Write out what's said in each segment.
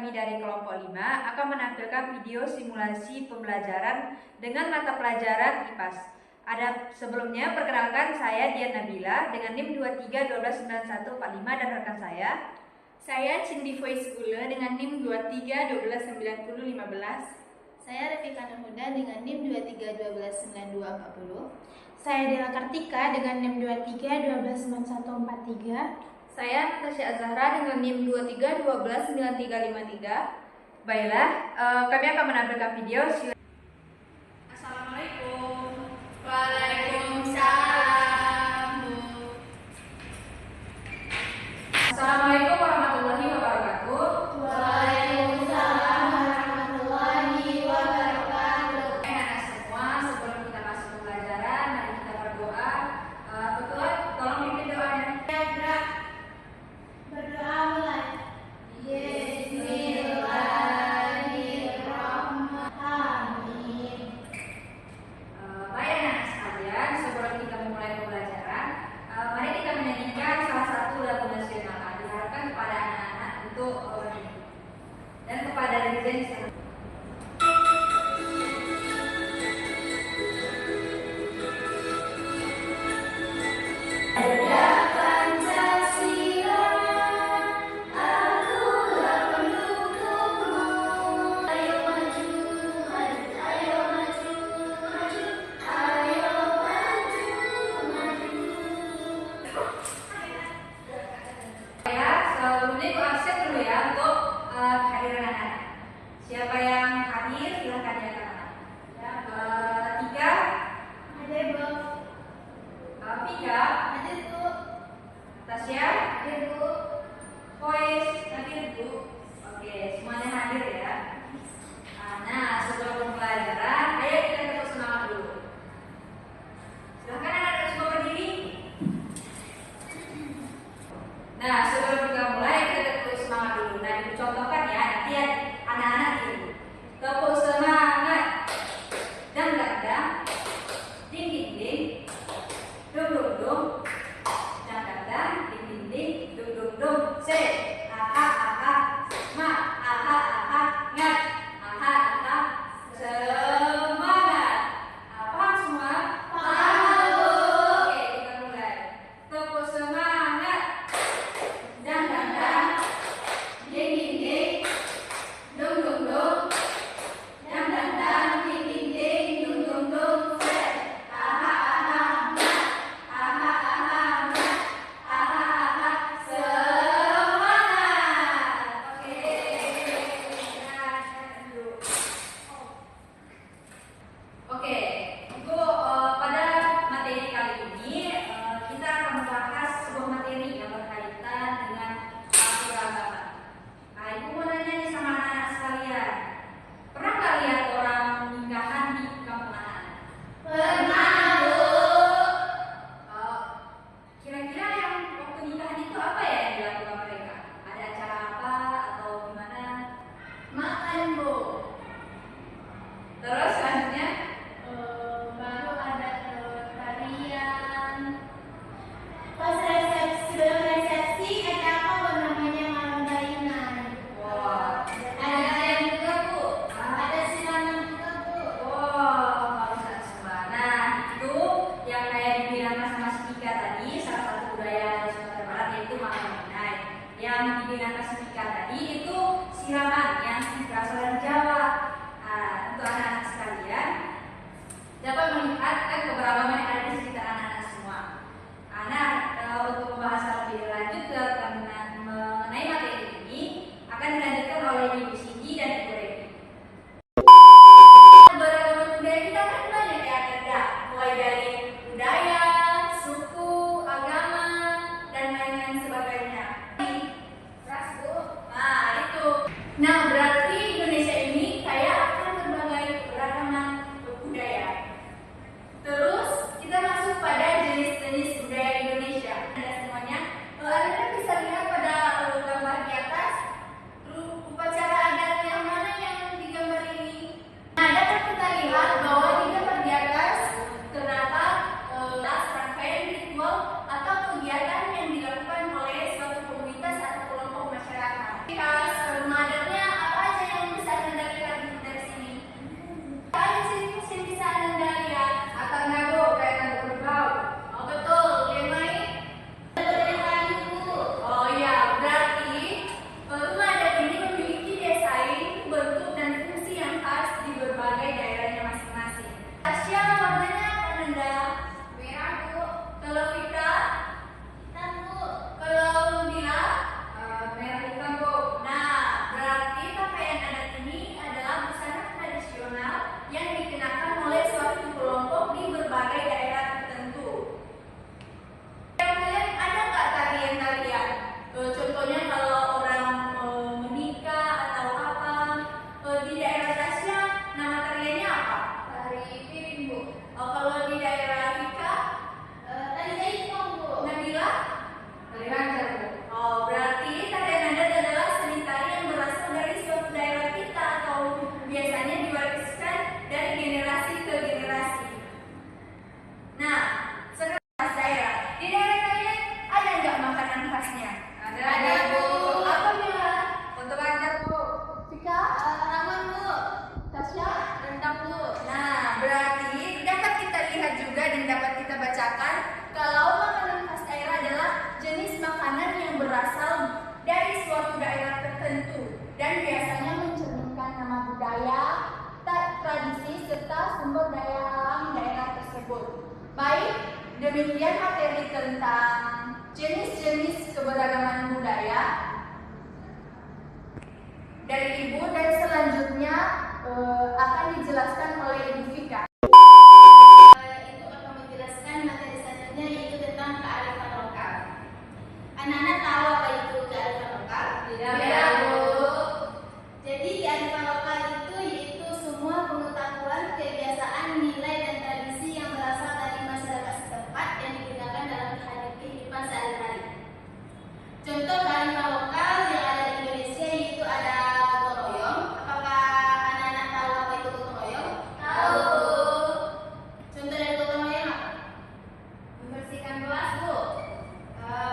kami dari kelompok 5 akan menampilkan video simulasi pembelajaran dengan mata pelajaran IPAS. Sebelumnya, perkenalkan saya Dian Nabila dengan NIM 23129145 dan rekan saya. Saya Cindy Voice Gula dengan NIM 23129015. Saya Revika Nurhuda dengan NIM 23129240. Saya Dela Kartika dengan NIM 23129143. Saya Natasha Azahra dengan NIM 23129353. Baiklah, kami akan menampilkan video. Assalamualaikum. Waalaikumsalam. Assalamualaikum warahmatullahi wabarakatuh. Waalaikumsalam warahmatullahi wabarakatuh. Anak-anak semua, sebelum kita masuk ke pelajaran, mari kita berdoa. Ketua, tolong pimpin doanya. Berdoa mulai. Bismillahirrahmanirrahim. Oh, kalau di daerah Vika, tadi saya hitung Bu. Nabila? Tari lancar, Bu. Oh, berarti tarian adat adalah seni tari yang berasal dari suatu daerah kita atau biasanya diwariskan dari generasi ke generasi. Nah, sekarang khas daerah. Di daerah kalian ada nggak makanan khasnya? Ada, Bu. Apa Mila? Untuk lancar, Bu. Vika, ramen Bu. Tasya, rendang Bu. Nah, berarti dapat kita lihat juga dan dapat kita bacakan kalau makanan khas daerah adalah jenis makanan yang berasal dari suatu daerah tertentu dan biasanya mencerminkan nama budaya, tradisi serta sumber daya alam daerah tersebut. Baik, demikian materi tentang jenis-jenis keberagaman budaya dari Ibu dan selanjutnya akan dijelaskan oleh Ibu Vika. Itu akan menjelaskan materi selanjutnya yaitu tentang kearifan lokal. Anak-anak tahu apa itu kearifan lokal? Tidak, Ya, Bu. Jadi kearifan lokal itu yaitu semua pengetahuan, kebiasaan, nilai dan tradisi yang berasal dari masyarakat setempat yang digunakan dalam kehidupan sehari-hari. Contoh kearifan lokal yang ada di Indonesia yaitu ada gotong royong. Apakah anak-anak tahu apa itu gotong royong? Tahu. Contoh dari gotong royong apa? Membersihkan kelas, Bu.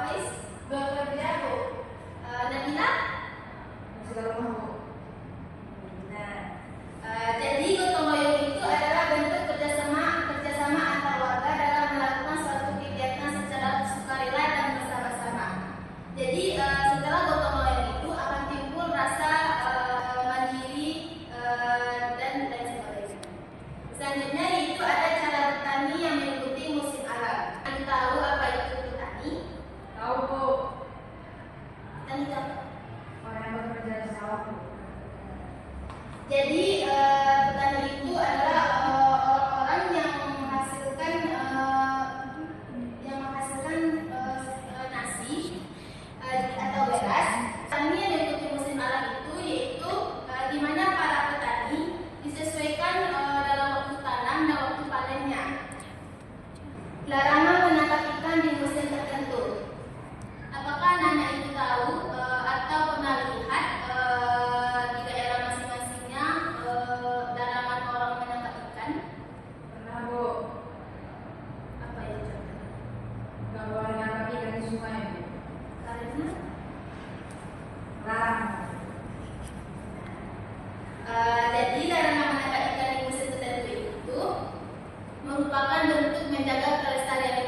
Faiz, bekerja, Bu. Nabila? Masih kalau mau, Bu. Nah, jadi gotong royong itu adalah bentuk kerjasama antar warga dalam melakukan suatu kegiatan secara sukarela dan bersama-sama. Jadi setelah gotong royong itu akan timbul rasa mandiri dan sebagainya. Selanjutnya itu ada cara bertani yang mengikuti musim alam. Anda tahu apa itu bertani? Tahu, Bu. Tani apa? Orang yang bekerja di sawah, Bu. Jadi petani itu adalah orang-orang yang menghasilkan nasi atau beras. Petani yang mengikuti musim alam itu yaitu di mana para petani disesuaikan dalam waktu tanam dan waktu panennya. Larangan menangkap ikan di musim tertentu. Apakah anak-anak itu tahu atau pernah lihat di daerah masing-masingnya larangan orang menangkap ikan? Pernah, Bu. Apa itu contohnya? Nggak boleh nangkap ikan di sungai, Bu. Karena Larang. jadi larangan menangkap ikan di musim tertentu itu merupakan bentuk menjaga kelestarian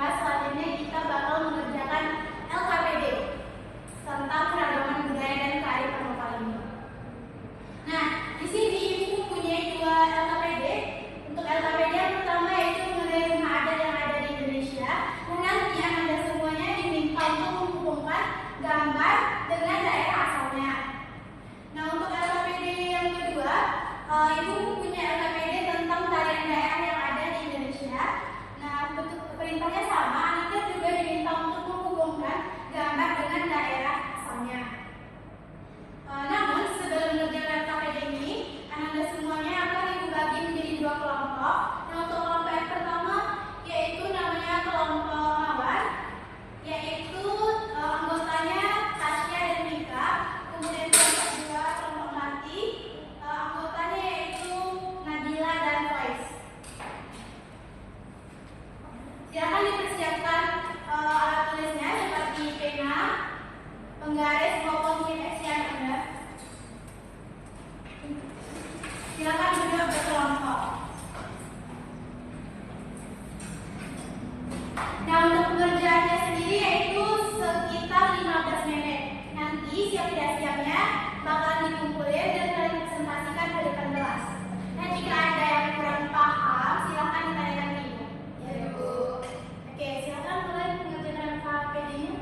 IPA, selanjutnya kita bakal mengerjakan LKPD tentang keragaman budaya dan kearifan lokal ini. Nah, di sini ibu mempunyai 2 LKPD. Untuk LKPD yang pertama yaitu mengenai rumah adat yang ada di Indonesia. Nah, nanti Anda semuanya diminta untuk menghubungkan gambar dengan daerah asalnya. Nah, untuk LKPD yang kedua, ibu mempunyai LKPD tentang tarian daerah yang ada di Indonesia. Nah, perintahnya sama, Anda juga diminta untuk menghubungkan gambar dengan daerah asalnya. Namun sebelum mengerjakan LKPD ini, Anda semuanya akan ibu bagi menjadi 2 kelompok. Nah, untuk kelompok yang pertama yaitu namanya kelompok mawar, yaitu anggotanya Tasya dan Mika. Kemudian kelompok kedua kelompok melati, anggotanya yaitu Nabila dan Faiz. Silakan dipersiapkan alat tulisnya seperti pena, penggaris maupun isian Anda. Silakan duduk berkelompok. Nah, untuk pengerjaannya sendiri yaitu sekitar 15 menit. Nanti siap-siapnya bakalan dikumpulin dan kalian presentasikan ke depan kelas. Nah, jika ada yang kurang paham, silakan ditanyakan ke ibu. Ya, Bu. Oke, silakan mulai mengerjakan KPD-nya.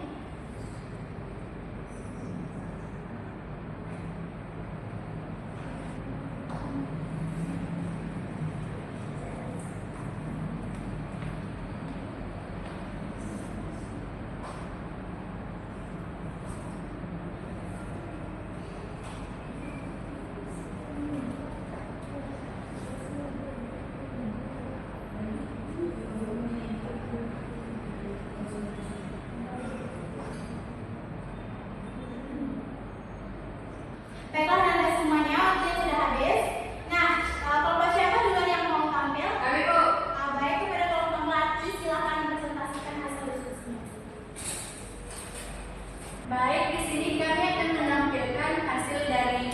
Baiklah, Anda semuanya, waktunya sudah habis. Nah, kelompok siapa duluan yang mau tampil? Kami, Bu. Baik, kepada kelompok melati, silakan presentasikan hasil diskusinya. Baik, di sini kami akan menampilkan hasil dari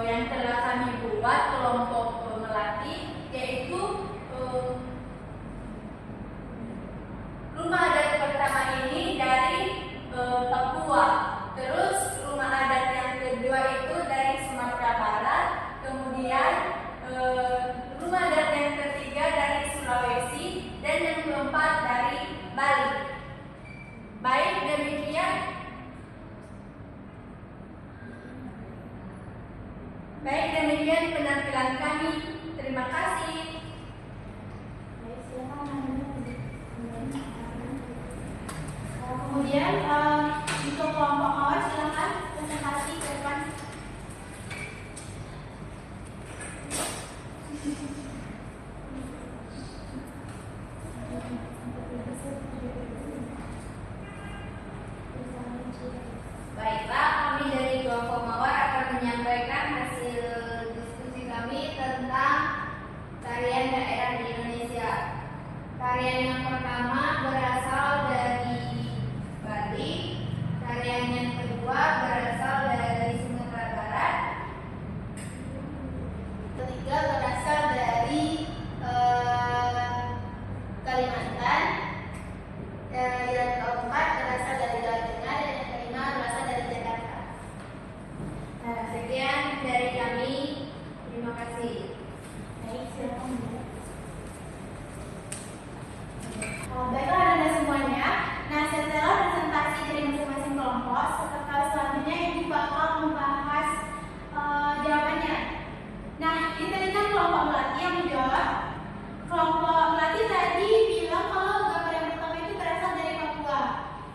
yang telah kami buat kelompok melati, yaitu rumah adat pertama ini dari Papua. Terus rumah adat yang kedua itu dari Sumatera Barat. Kemudian rumah adat yang ketiga dari Sulawesi dan yang keempat dari Bali. Baik, demikian. Baik, demikian penampilan kami. Terima kasih. Baik, silakan Anda. Kemudian untuk kelompok mawar silakan presentasi ke depan. Baiklah, kami dari kelompok mawar akan menyampaikan hasil diskusi kami tentang tarian daerah di Indonesia. Tarian yang pertama berasal dari Bali, tarian yang kedua berasal dari Sumatera Barat, Ketiga berasal dari Kalimantan, yang keempat berasal dari Jawa Tengah, dan yang kelima berasal dari Jakarta. Nah, sekian dari kami. Terima kasih. Baik, silakan. Baiklah Anda semuanya. Nah, setelah presentasi dari masing-masing kelompok, selanjutnya ibu bakal membahas jawabannya. Nah, ini tadi kan kelompok melati yang menjawab. Kelompok melati tadi bilang kalau gambar yang pertama itu berasal dari Papua.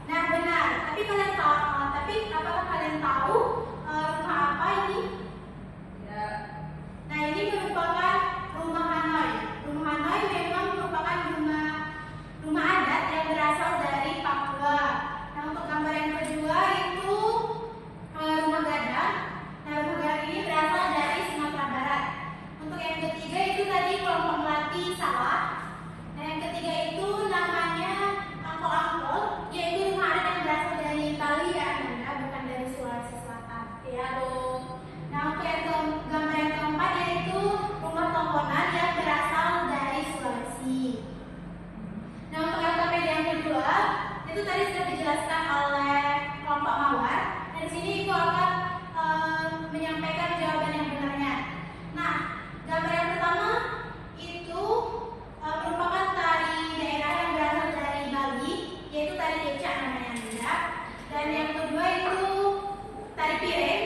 Nah, benar. Tapi apakah kalian tahu rumah apa ini? Ya. Nah, ini merupakan rumah Hanoi. Rumah Hanoi memang merupakan rumah adat yang berasal dari Papua. Nah, untuk gambar yang kedua itu rumah itu tadi sudah dijelaskan oleh kelompok mawar. Dan di sini Ibu akan menyampaikan jawaban yang benarnya. Nah, gambar yang pertama itu merupakan tari daerah yang berasal dari Bali, yaitu tari kecak namanya Anda. Dan yang kedua itu tari piring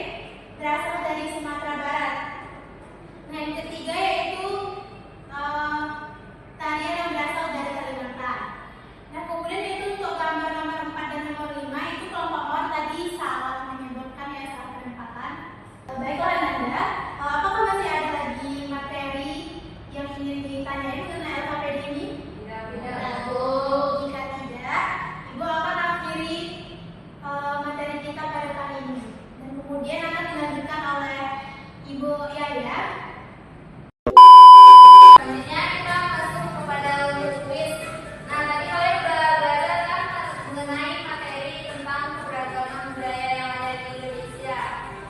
berasal dari Sumatera Barat. Nah, yang ketiga yaitu tarian yang berasal dari Kalimantan. Nah, kemudian itu untuk gambar nomor 4 dan nomor 5 itu kelompok mawar tadi salah menyebutkan ya, salah penempatan. Baiklah Nanda, apakah masih ada lagi materi yang ingin ditanyai mengenai LKPD ini? Tidak. Jika tidak, Ibu akan akhiri materi kita pada kali ini. Dan kemudian akan dilanjutkan oleh Ibu Yaya. Selanjutnya kita masuk kepada unit kuis. Nah, tadi kalian sudah belajar kan mengenai materi tentang keberagaman budaya yang ada di Indonesia.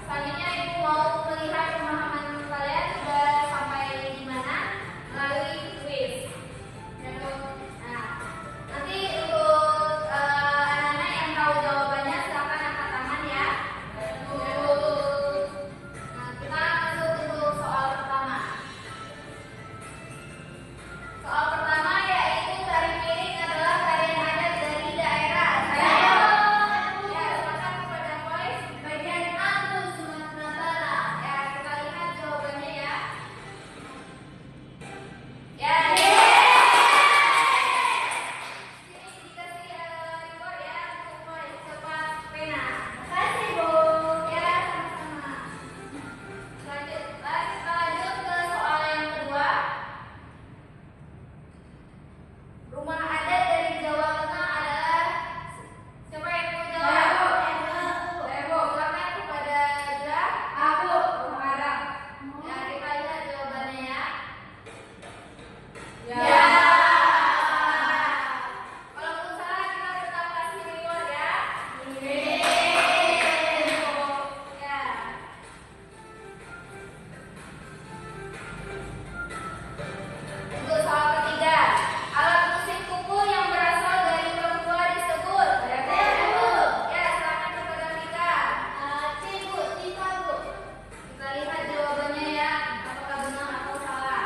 Selanjutnya Ibu mau melihat pemahaman kalian sudah sampai di mana melalui kuis. Nah, nanti untuk anak-anak yang tahu jawabannya silakan angkat tangan ya. Nah, kita masuk untuk soal pertama. Soal pertama yaitu tari piring adalah tarian adat dari daerah. Ya, silakan kepada voice bagian A untuk Sumatera Barat. Ya, kita lihat jawabannya ya. Ya. Sini dikasih record ya untuk voice. Cepat pena. Makasih Bu. Ya, sama-sama. Kita lanjut ke soal yang kedua. Rumah adat dari Jawa Tengah adalah siapa yang mau jawab? Ebo. Silakan kepada Zra. Aku. Rumah adat. Ya, kita lihat jawabannya ya. Ya. Walaupun salah kita tetap kasih reward ya. Ya. Untuk soal ketiga, alat musik kuku yang berasal dari Papua disebut. Ya, silakan kepada Rika. Tika, Bu. Kita lihat jawabannya ya, apakah benar atau salah.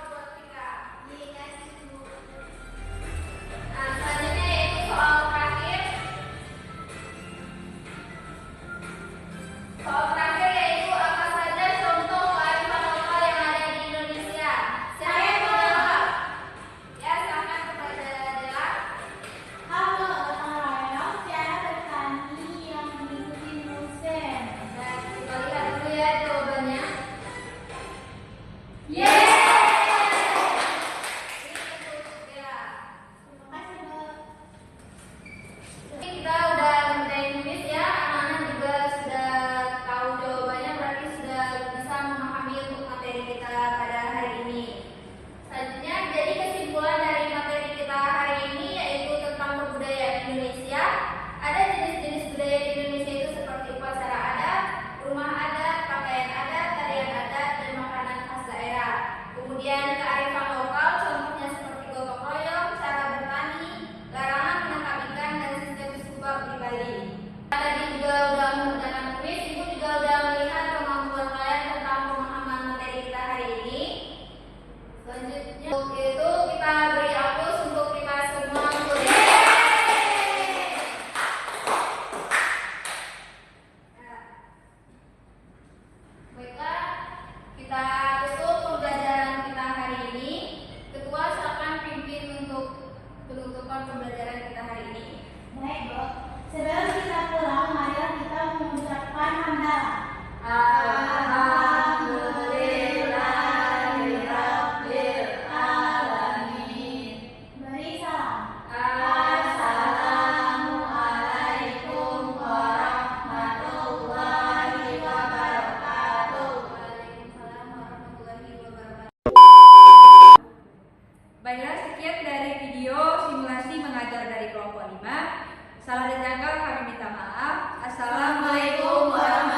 Buat Rika. Nah, selanjutnya yaitu soal terakhir. Soal terakhir yaitu apa saja contoh kearifan lokal yang ada di Indonesia? Siapa yang mau jawab? Ya, silakan kepada Dela. Halo, orang saya petani yang mengikuti musim. Dan kita lihat dulu ya jawabannya. Ini untuk Dela. Terima kasih, Bu. Ini kita udah ngerjain kuis ya, anak-anak juga sudah tahu jawabannya, berarti sudah bisa memahami untuk materi kita pada hari ini. Selanjutnya, jadi kesimpulan dari materi kita hari ini yaitu tentang kebudayaan Indonesia. Ada jenis-jenis budaya di Indonesia itu seperti upacara adat, rumah adat, pakaian adat, tarian adat, dan makanan khas daerah. Kemudian kearifan lokal, contohnya seperti gotong royong, cara bertani, larangan menangkap ikan, dan sistem subak di Bali. Tadi juga udah menggunakan kuis, Ibu juga udah melihat kemampuan kalian tentang pemahaman materi kita hari ini. Selanjutnya, untuk itu kita beri aplaus untuk kita semua. Baiklah, kita tutup pembelajaran kita hari ini. Ketua silakan pimpin untuk penutupan pembelajaran kita hari ini. Baik, Bu. Sebelum kita pulang, marilah kita mengucapkan hamdalah. Alhamdulillahirabbil alamin. Beri salam. Assalamualaikum warahmatullahi wabarakatuh. Waalaikumsalam warahmatullahi wabarakatuh. Baiklah, sekian dari video simulasi mengajar dari kelompok 5. Salah dan janggal kami minta maaf. Assalamualaikum warahmatullahi wabarakatuh.